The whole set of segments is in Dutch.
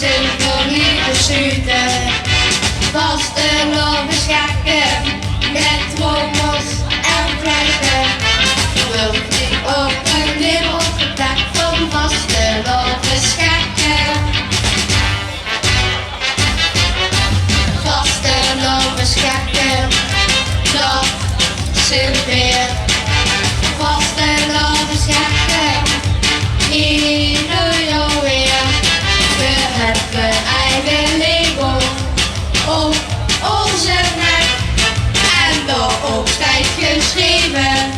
symfonie beschuiten. Vastelopen schaken met trommels en fluiten. Wilt u ook een lim op de dak van vastelopen schaken? Vastelopen schaken, dat zit weer. Vastelopen schaken, ieder jaar weer. We hebben eigen Lego op onze nek en daarop staat geschreven: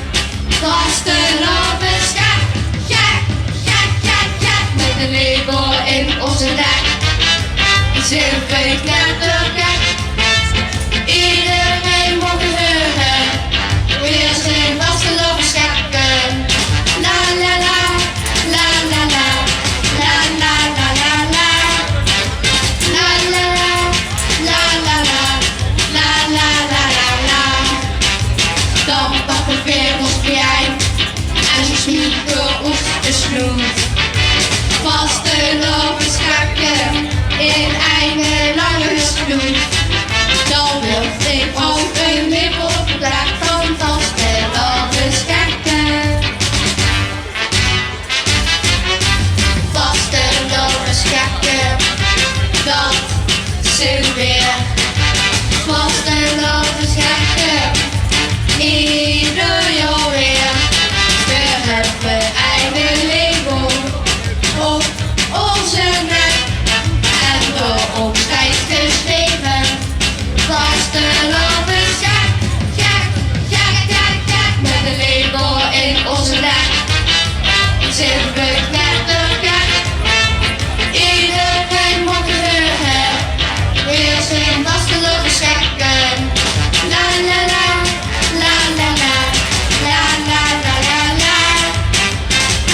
vastelopen schak, gek, gek, gek, gek. Met de Lego in onze nek zitten we knettergek. Iedereen mag het horen, weer zijn vastelopen schaken. La la la, la la la, la la la la la. La la la, la la la, la la la la la. Dan pakken we weer ons pijn en ze snoepen ons de snoet. Vastelopen schaken in eigen lange snoet. Dan wil ik ook een lip op de dak van vastelopen schaken. Vastelopen schaken, dat zit weer. Vastelopen schaken, ieder jaar weer. We hebben eigen Lego op onze nek en daarop staat geschreven: vastelopen schak, gek, gek, gek, gek. Met de Lego in onze nek zitten we knettergek. Iedereen mag het horen, weer zijn vastelopen schaken. La la la, la la la, la la la la la.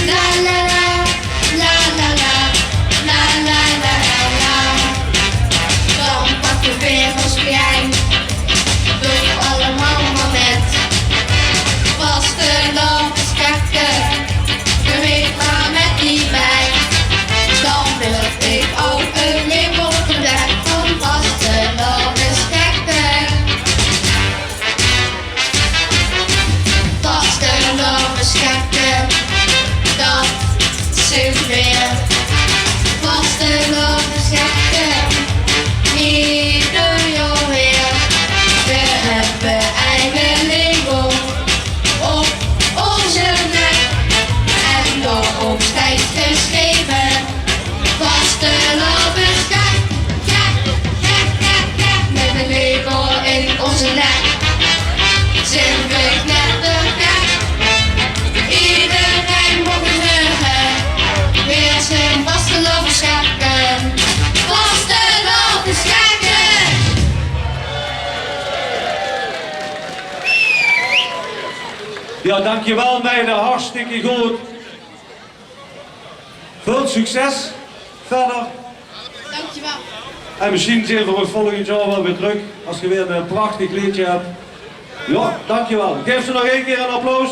La la la, la la la, la la la la la. Dan pakken we weer ons pijn, doe allemaal maar met. Vastelopen schaken, je weet maar met die bij. Dan wil ik ook een lip op de dak van vastelopen schaken. Vastelopen schaken, dat zit weer. Vastelopen schaken, ieder jaar weer. We hebben eigen Lego op onze nek en daarop staat geschreven: vastelopen schak, gek, gek, gek, gek. Met de Lego in onze nek zitten we knettergek. Iedereen mag het horen, weer zijn vastelopen schaken. Vastelopen schaken. Ja, dankjewel meiden, hartstikke goed. Veel succes verder. Dankjewel. En misschien zien we ons volgend jaar wel weer terug als je weer een prachtig liedje hebt. Ja, dankjewel. Geef ze nog één keer een applaus.